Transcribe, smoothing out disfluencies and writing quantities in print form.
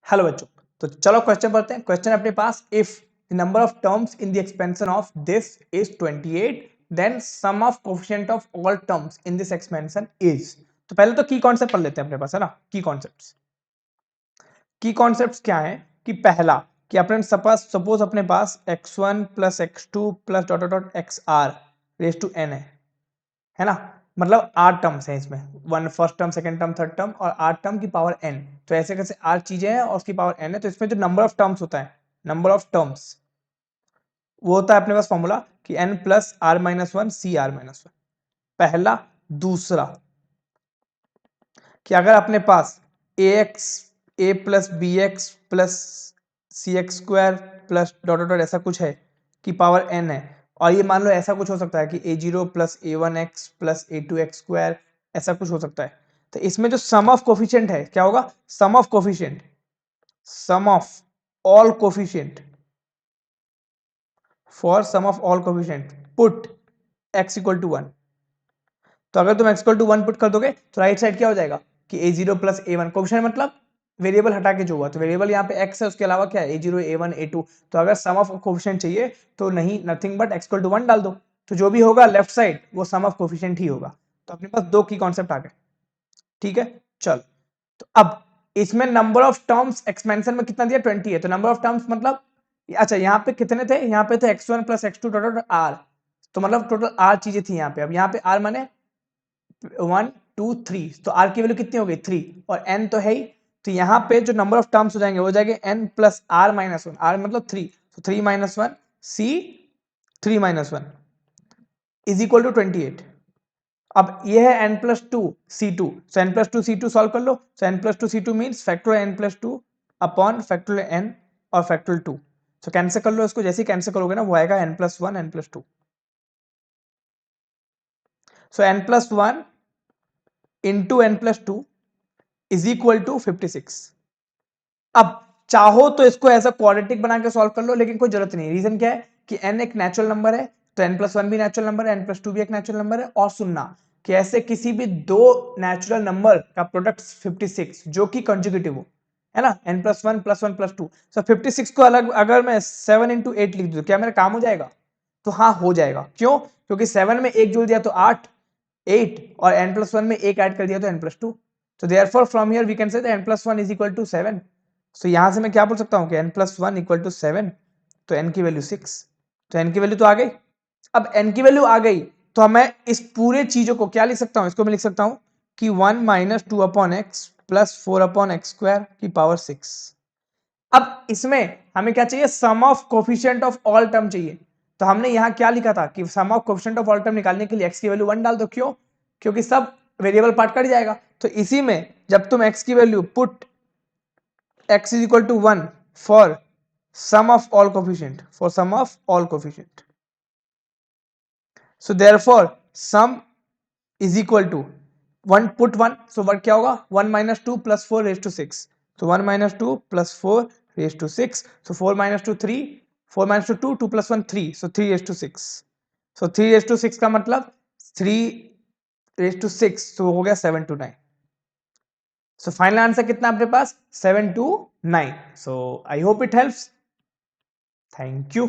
Hello बच्चों, तो चलो क्वेश्चन पढ़ते हैं। क्वेश्चन अपने पास, if the number of terms in the expansion of this is 28 then sum of coefficient of all terms in this expansion is. तो पहले तो की कॉन्सेप्ट पढ़ लेते हैं अपने पास, है ना। की कॉन्सेप्ट्स क्या है कि पहला कि अपने सपोज अपने पास x1 plus x2 plus dot dot x r raise to n है ना। मतलब 8 टर्म्स हैं इसमें, one first term, second term, third term और 8 टर्म की पावर n। तो ऐसे कैसे 8 चीजें हैं और उसकी पावर n है, तो इसमें जो नंबर ऑफ टर्म्स होता है, नंबर ऑफ टर्म्स वो होता है अपने पास फॉर्मूला कि n plus r minus one C r minus one, पहला। दूसरा कि अगर अपने पास a x a plus b x plus c x square plus dot dot ऐसा कुछ है कि पावर n है, और ये मान लो ऐसा कुछ हो सकता है कि a0 plus a1x plus a2x square, ऐसा कुछ हो सकता है। तो इसमें जो सम ऑफ कोफिशिएंट है क्या होगा, sum of coefficient, sum of all coefficient, for sum of all coefficient put x equal to 1। तो अगर तुम x इक्वल टू 1 पुट कर दोगे तो राइट साइड क्या हो जाएगा कि a0 प्लस a1, कोफिशिएंट मतलब वेरिएबल हटा के जो हुआ, तो वेरिएबल यहाँ पे x है, उसके अलावा क्या है a0 a1 a2। तो अगर सम ऑफ कोफिशिएंट चाहिए तो नहीं, nothing but x equal to 1 डाल दो, तो जो भी होगा लेफ्ट साइड वो सम ऑफ कोफिशिएंट ही होगा। तो अपने पास दो की कॉन्सेप्ट आ गए, ठीक है। चल, तो अब इसमें नंबर ऑफ टर्म्स एक्सपेंशन में कितना दिया, 20 है। तो नंबर ऑफ टर्म्स मतलब, अच्छा यहाँ पे कितने थे, यहाँ पे थे x1 plus x2 dot are, तो मतलब टोटल आर चीजें थी यहाँ पे। अब यहाँ पे आर माने 1 2 3, तो आर की वैल्यू कितनी हो गई 3, और एन तो है ही। तो यहाँ पे जो नंबर ऑफ टर्म्स हो जाएंगे वो हो जाएंगे n plus r minus one, r मतलब 3, तो 3 minus one C 3 minus one is equal to 28। अब ये है n plus two C two, so n plus two C two solve कर लो। So n plus two C two means factorial n plus two upon factorial n और factorial two. So cancel कर लो इसको, जैसे ही कैंसिल करोगे ना वो आएगा n plus one n plus two. So n plus one into n plus two is equal to 56। अब चाहो तो इसको ऐसा क्वाड्रेटिक बना के सॉल्व कर लो, लेकिन कोई जरूरत नहीं। रीजन क्या है कि n एक नेचुरल नंबर है, तो n प्लस वन भी नेचुरल नंबर है, n प्लस टू भी एक नेचुरल नंबर है। और सुनना कि ऐसे किसी भी दो नेचुरल नंबर का प्रोडक्ट 56 जो कि कंजुगेटिव हो, है ना, n plus one plus one plus two. So 56 को अलग अगर मैं 7 इंटू 8 लिख दूं, क्या मेरा काम हो जाएगा? तो हाँ हो जाएगा। क्यों? क्योंकि 7 में एक जोड़ दिया तो 8, 8 और n प्लस वन में एक ऐड कर दिया तो n प्लस टू। तो therefore from here we can say n plus one is equal to 7। So यहां से मैं क्या बोल सकता हूं कि n plus one equal to 7, तो n की वैल्यू 6। तो n की वैल्यू तो आ गई। अब n की वैल्यू आ गई तो मैं इस पूरे चीजों को क्या लिख सकता हूं, इसको मैं लिख सकता हूं कि 1 minus two upon x plus 4 upon x square की पावर 6। अब इसमें हमें क्या चाहिए, sum of coefficient of all term चाहिए। तो हमने यहां क्या लिखा था कि sum of coefficient of all term निकालने के लिए x की वैल्यू 1 डाल दो। क्यों? क्योंकि सब वेरिएबल पार्ट कट जाएगा। तो इसी में जब तुम x की value put x is equal to 1 for sum of all coefficient, for sum of all coefficient, so therefore sum is equal to 1, put 1, so what क्या होगा 1 minus 2 plus 4 raised to 6, so 1 minus 2 plus 4 raised to 6, so 4 minus 2 3, 4 minus 2 2, 2 plus 1 3, so 3 raised to 6, so 3 raised to 6 का मतलब 3 raised to 6, so हो गया 7 to 9। So final answer कितना अपने पास 7 to 9। So I hope it helps. Thank you.